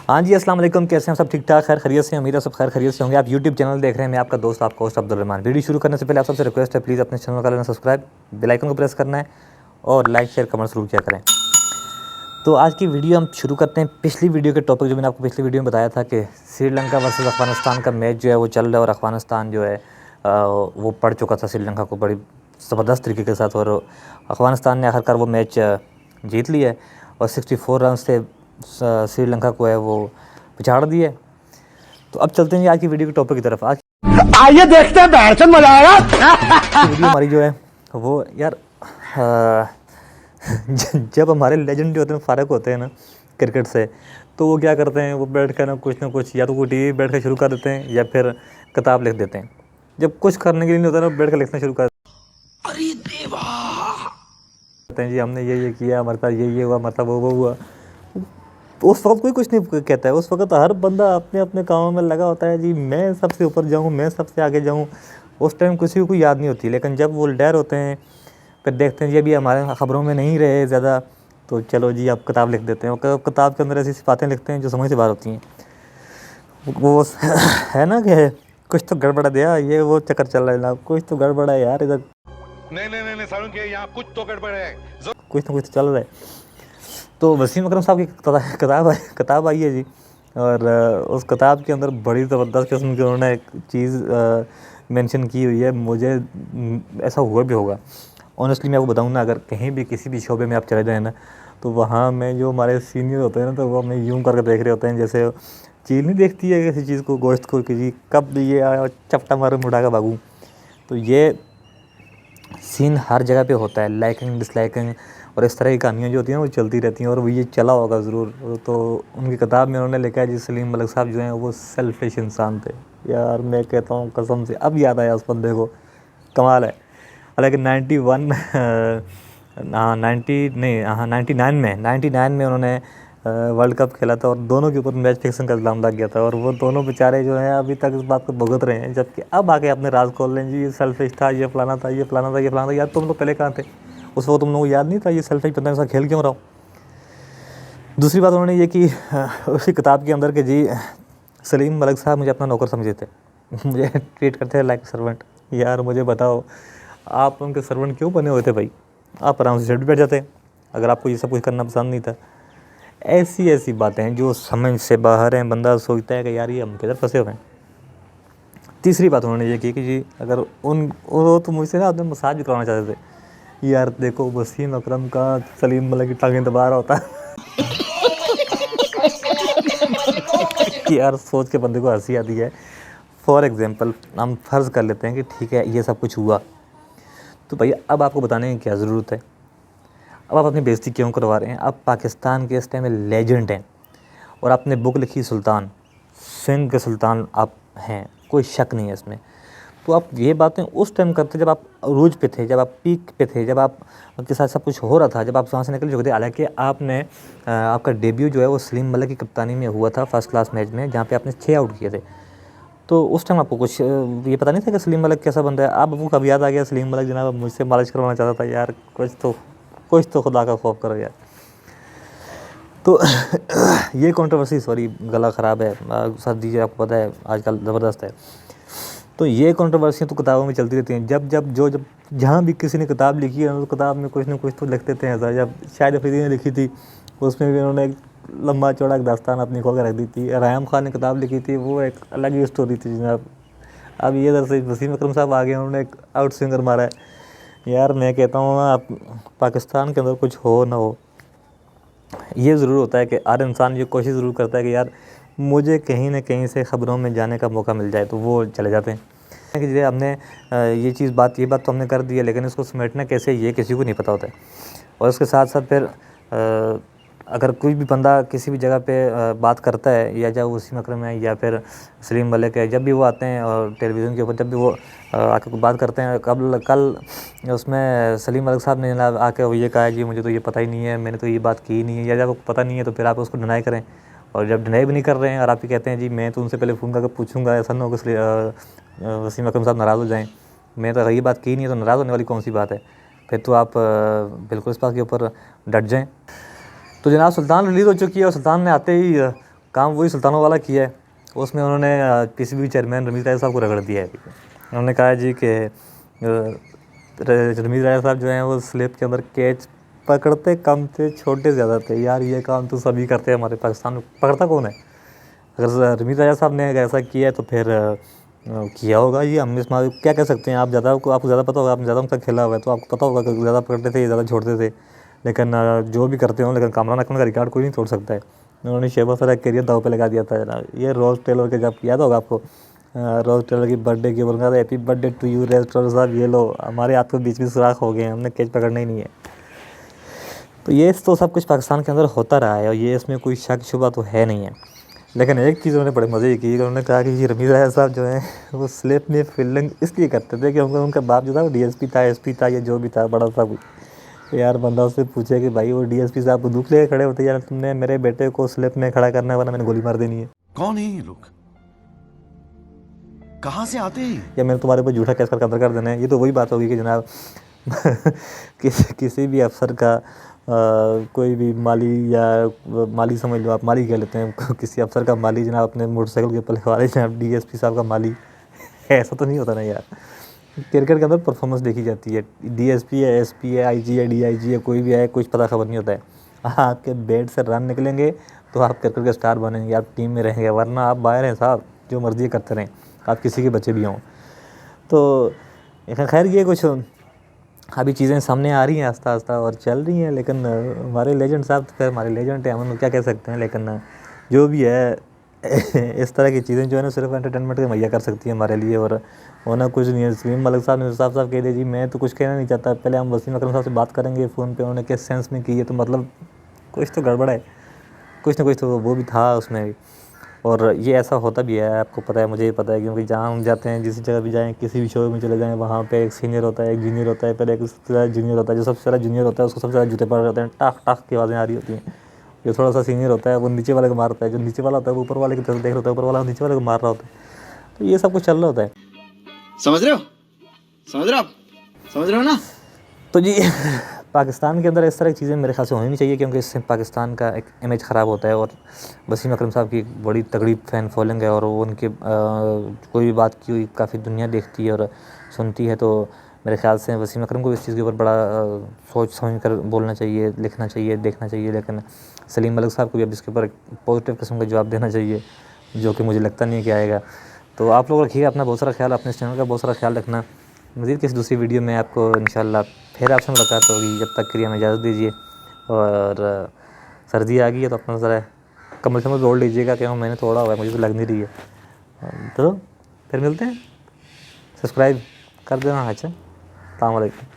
हाँ जी, अस्सलाम वालेकुम। कैसे हैं सब? ठीक ठाक, खैर खैरियत से? उम्मीद है सब खैर खैरियत से होंगे। आप यूट्यूब चैनल देख रहे हैं, मैं आपका दोस्त, आपका होस्ट अब्दुल रहमान। वीडियो शुरू करने से पहले आप सबसे रिक्वेस्ट है, प्लीज़ अपने चैनल का लेना सब्सक्राइब, बेल आइकन को प्रेस करना है और लाइक शेयर कमेंट ज़रूर किया करें। तो आज की वीडियो हम शुरू करते हैं पिछली वीडियो के टॉपिक, जो मैंने आपको पिछली वीडियो में बताया था कि श्रीलंका वर्सेस अफ़गानिस्तान का मैच जो है वो चल रहा है और अफ़गानिस्तान जो है वो पड़ चुका था श्रीलंका को बड़ी ज़बरदस्त तरीके के साथ, और अफ़गानिस्तान ने आखिरकार वो मैच जीत लिया है और 64 रन से श्रीलंका को है वो पिछाड़ दिया। तो अब चलते हैं आज की वीडियो के टॉपिक की तरफ। आज आइए देखते हैं, बैठन मजा आएगा। वीडियो हमारी जो है वो यार जब हमारे लेजेंड जो होते हैं फारग होते हैं ना क्रिकेट से, तो वो क्या करते हैं, वो बैठ कर ना कुछ या तो वो टीवी बैठ कर शुरू कर देते हैं या फिर किताब लिख देते हैं। जब कुछ करने के लिए नहीं होता ना, बैठ कर लिखना शुरू कर देते हैं, जी हमने ये किया, हमारे साथ ये हुआ, मतलब वो हुआ। उस वक्त कोई कुछ नहीं कहता है, उस वक्त हर बंदा अपने अपने कामों में लगा होता है, जी मैं सबसे ऊपर जाऊँ, मैं सबसे आगे जाऊँ। उस टाइम किसी को याद नहीं होती, लेकिन जब वो डर होते हैं फिर देखते हैं जी अभी हमारे ख़बरों में नहीं रहे ज़्यादा, तो चलो जी आप किताब लिख देते हैं। और किताब के अंदर ऐसी बातें लिखते हैं जो समझ से बाहर होती हैं। वो है ना कि कुछ तो गड़बड़ा दिया, ये वो चक्कर चल रहा है ना, कुछ तो गड़बड़ा है यार इधर, नहीं सारुण के यहाँ कुछ तो गड़बड़ है। कुछ ना कुछ तो चल रहा है। तो वसीम अकरम साहब की किताब आई है जी, और उस किताब के अंदर बड़ी ज़बरदस्त किस्म की उन्होंने एक चीज़ मेंशन की हुई है। मुझे ऐसा हुआ भी होगा ऑनेस्टली, मैं आपको बताऊँ ना, अगर कहीं भी किसी भी शोबे में आप चले जाएँ ना, तो वहाँ में जो हमारे सीनियर होते हैं ना, तो वो हमें यूँ करके देख रहे होते हैं जैसे चील नहीं देखती है किसी चीज़ को, गोश्त को, कि जी कब ये चपटा मारूँ उठा के भागूँ। तो ये सीन हर जगह पे होता है, लाइकिंग डिसलाइकिंग और इस तरह की कहानियाँ जो होती हैं वो चलती रहती हैं, और वो ये चला होगा ज़रूर। तो उनकी किताब में उन्होंने लिखा है जी, सलीम मलिक साहब जो हैं वो सेल्फिश इंसान थे। यार मैं कहता हूँ कसम से, अब याद आया उस बंदे को, कमाल है। हालांकि 91 हाँ 90 नहीं हाँ 99 में उन्होंने वर्ल्ड कप खेला था और दोनों के ऊपर मैच फिक्सिंग का इल्ज़ाम लग गया था, और वो दोनों बेचारे जो हैं अभी तक इस बात को भुगत रहे हैं। जबकि अब आके अपने राज खोल लें जी, ये सेल्फिश था, ये फलाना था, ये फलाना था, ये फलाना था। यार तुम लोग पहले कहाँ थे उस वक्त? तुम लोगों को याद नहीं था ये सेल्फिश पता नहीं खेल क्यों रहा हो? दूसरी बात उन्होंने ये की उसी किताब के अंदर के जी, सलीम मलिक साहब मुझे अपना नौकर समझे थे, मुझे ट्रीट करते थे लाइक सर्वेंट। यार मुझे बताओ, आप उनके सर्वेंट क्यों बने हुए थे भाई? आप आराम से सीट पर बैठ जाते अगर आपको ये सब कुछ करना पसंद नहीं था। ऐसी बातें हैं जो समझ से बाहर हैं, बंदा सोचता है कि यार ये हम किधर फंसे हुए हैं। तीसरी बात उन्होंने ये की कि जी अगर वो तो मुझसे ना अपने मसाज भी करवाना चाहते थे। यार देखो, वसीम अकरम का सलीम मलिक की टांगें दबा रहा होता कि यार सोच के बंदे को हंसी आती है। फॉर एग्ज़ाम्पल हम फ़र्ज़ कर लेते हैं कि ठीक है ये सब कुछ हुआ, तो भैया अब आपको बताने की क्या ज़रूरत है? अब आप अपनी बेइज़्ज़ती क्यों करवा रहे हैं? आप पाकिस्तान के इस टाइम में लेजेंड हैं और आपने बुक लिखी सुल्तान, सिंध के सुल्तान आप हैं, कोई शक नहीं है इसमें। तो आप ये बातें उस टाइम करते जब आप अरूज पे थे, जब आप पीक पे थे, जब आप के साथ सब कुछ हो रहा था, जब आप वहाँ से निकल चुके थे। हालांकि आपने आपका डेब्यू जो है वो सलीम मलिक की कप्तानी में हुआ था फर्स्ट क्लास मैच में, जहाँ पे आपने 6 आउट किए थे। तो उस टाइम आपको कुछ ये पता नहीं था कि सलीम मलिक कैसा बंदा है? अब वो कब याद आ गया सलीम मलिक जनाब मुझसे मालिश करवाना चाहता था? यार कुछ तो खुदा का खौफ करो यार। तो ये कंट्रोवर्सी, सॉरी गला ख़राब है, सर्दी आपको पता है आजकल ज़बरदस्त है। तो ये कंट्रोवर्सियाँ तो किताबों में चलती रहती हैं। जब जहाँ भी किसी ने किताब लिखी है तो किताब में कुछ ना कुछ तो लिख देते हैं ऐसा। जब शाहिद अफरीदी ने लिखी थी, उसमें भी उन्होंने एक लंबा चौड़ा एक दास्तान अपनी खोल के रख दी थी। रयाम खान ने किताब लिखी थी, वो एक अलग ही स्टोरी थी जनाब। अब ये दरअसल वसीम अकरम साहब आ गए, उन्होंने एक आउट स्विंगर मारा है। यार मैं कहता हूँ आप पाकिस्तान के अंदर कुछ हो ना हो, ये ज़रूर होता है कि हर इंसान ये कोशिश ज़रूर करता है कि यार मुझे कहीं ना कहीं से ख़बरों में जाने का मौका मिल जाए, तो वो चले जाते हैं कि जैसे हमने ये बात तो हमने कर दी है, लेकिन इसको समेटना कैसे ये किसी को नहीं पता होता है। और उसके साथ साथ फिर अगर कोई भी बंदा किसी भी जगह पे बात करता है, या चाहे वसीम अकरम है या फिर सलीम मलिक है, जब भी वो आते हैं और टेलीविज़न के ऊपर जब भी वो आके बात करते हैं, कल उसमें सलीम मलिक साहब ने आके वो ये कहा है जी मुझे तो ये पता ही नहीं है, मैंने तो ये बात की ही नहीं है। या जब आपको पता नहीं है तो फिर आप उसको डिनाई करें, और जब डिनाई भी नहीं कर रहे हैं और आप ही कहते हैं जी मैं तो उनसे पहले फ़ोन करके पूछूंगा, ऐसा ना हो कि वसीम अकरम साहब नाराज़ हो जाएँ, मैं तो ये बात की नहीं है, तो नाराज़ होने वाली कौन सी बात है? फिर तो आप बिल्कुल इस बात के ऊपर डट जाएँ। तो जनाब सुल्तान रिलीज़ हो चुकी है और सुल्तान ने आते ही काम वही सुल्तानों वाला किया है, उसमें उन्होंने पीसीबी चेयरमैन रमीज़ राजा साहब को रगड़ दिया है। उन्होंने कहा जी कि रमीज़ राजा साहब जो हैं वो स्लिप के अंदर कैच पकड़ते कम थे, छोटे ज़्यादा थे। यार ये काम तो सभी करते हैं, हमारे पाकिस्तान में पकड़ता कौन है? अगर रमीज़ राजा साहब ने ऐसा किया है तो फिर किया होगा। ये हम इसमें क्या कह सकते हैं? आपको ज़्यादा पता होगा, आपने ज़्यादा उनका खेला हुआ है तो आपको पता होगा कि ज़्यादा पकड़ते थे, ज़्यादा छोड़ते थे। लेकिन जो भी करते हो, लेकिन कामरान अकमल का रिकॉर्ड कोई नहीं तोड़ सकता है। उन्होंने शहबाज का करियर दाव पे लगा दिया था जनाब। ये रोज़ टेलर के, जब याद होगा आपको, रोज़ टेलर की बर्थडे की बोल रहा था हैप्पी बर्थडे टू यू रोज़ टेलर साहब, ये लो हमारे हाथ के बीच में सुराख हो गए हैं, हमने कैच पकड़ना ही नहीं है। तो ये तो सब कुछ पाकिस्तान के अंदर होता रहा है और ये इसमें कोई शक शुबा तो है नहीं है। लेकिन एक चीज़ उन्होंने बड़े मज़े की, उन्होंने कहा कि ये रमीज़ राजा साहब जो हैं वो स्लिप में फील्डिंग इसलिए करते थे कि उनका बाप जो था वो डीएसपी था, एसपी था, या जो भी था बड़ा सा कोई। यार बंदा उससे पूछे कि भाई वो डीएसपी साहब को दुख लेके खड़े होते, यार तुमने मेरे बेटे को स्लिप में खड़ा करना है वरना मैंने गोली मार देनी है। कौन है ये लोग, कहाँ से आते हैं? या मैंने तुम्हारे ऊपर झूठा केस कर कब्जा कर देना है। ये तो वही बात होगी कि जनाब किसी भी अफसर का कोई भी माली, या माली समझ लो आप, माली कह लेते हैं, किसी अफसर का माली जनाब अपने मोटरसाइकिल के ऊपर लिखवा रहे जनाब डीएसपी साहब का माली। ऐसा तो नहीं होता ना यार। क्रिकेट के अंदर परफॉर्मेंस देखी जाती है। डीएसपी है, एसपी है, आईजी है, डीआईजी है, कोई भी है, कुछ पता खबर नहीं होता है। आपके बैट से रन निकलेंगे तो आप क्रिकेट के स्टार बनेंगे, आप टीम में रहेंगे, वरना आप बाहर हैं साहब, जो मर्जी करते रहें, आप किसी के बच्चे भी हों। तो खैर ये कुछ अभी चीज़ें सामने आ रही हैं आस्ता आस्ता और चल रही हैं। लेकिन हमारे लेजेंड साहब तो फिर हमारे लेजेंड हैं, हम उनको क्या कह सकते हैं। लेकिन जो भी है इस तरह की चीज़ें जो है ना सिर्फ एंटरटेनमेंट के मुहैया कर सकती है हमारे लिए, और होना कुछ नहीं है। सलीम मलिक साहब ने साफ साफ कह दिया जी मैं तो कुछ कहना नहीं चाहता, पहले हम वसीम अकरम साहब से बात करेंगे फ़ोन पे, उन्होंने किस सेंस में की है, तो मतलब कुछ तो गड़बड़ है, कुछ ना कुछ तो वो भी था उसमें भी। और ये ऐसा होता भी है, आपको पता है, मुझे ही पता है, क्योंकि जहाँ हम जाते हैं, जिस जगह भी जाएँ, किसी भी शो में चले जाएँ, वहाँ पे एक सीनियर होता है, एक जूनियर होता है, पहले एक सबसे ज़्यादा जूनियर होता है, जो सबसे ज़्यादा जूनियर होता है उसको सबसे ज़्यादा जूते पड़ जाते हैं, टाक टाक की आवाज़ें आ रही होती हैं। जो थोड़ा सा सीनियर होता है वो नीचे वाले को मारता है, जो नीचे वाला होता है वो ऊपर वाले की तरफ देख रहा होता है, ऊपर वाला नीचे वाले को मार रहा होता है। तो ये सब कुछ चल रहा होता है, समझ रहे हो, समझ रहे हो आप, समझ रहे हो ना? तो जी पाकिस्तान के अंदर इस तरह की चीज़ें मेरे ख्याल से होनी नहीं चाहिए, क्योंकि इससे पाकिस्तान का एक इमेज ख़राब होता है। और वसीम अकरम साहब की एक बड़ी तगड़ी फ़ैन फॉलोइंग है, और वो उनके कोई भी बात की हुई काफ़ी दुनिया देखती है और सुनती है। तो मेरे ख्याल से वसीम अकरम को इस चीज़ के ऊपर बड़ा सोच समझ कर बोलना चाहिए, लिखना चाहिए, देखना चाहिए। लेकिन सलीम मलिक साहब को भी अब इसके ऊपर पॉजिटिव किस्म का जवाब देना चाहिए, जो कि मुझे लगता नहीं है कि आएगा। तो आप लोग रखिए अपना बहुत सारा ख्याल, अपने इस चैनल का बहुत सारा ख्याल रखना। मज़ीद किसी दूसरी वीडियो में आपको इंशाल्लाह फिर आपसे मुलाकात होगी। जब तक के लिए हमें इजाज़त दीजिए। और सर्दी आ गई है तो अपना ज़रा कमर शमर जोड़ लीजिएगा, क्योंकि मैंने तोड़ा हुआ है, मुझे तो लग नहीं रही है। तो फिर मिलते हैं, सब्सक्राइब कर देना। अच्छा, अस्सलाम वालेकुम।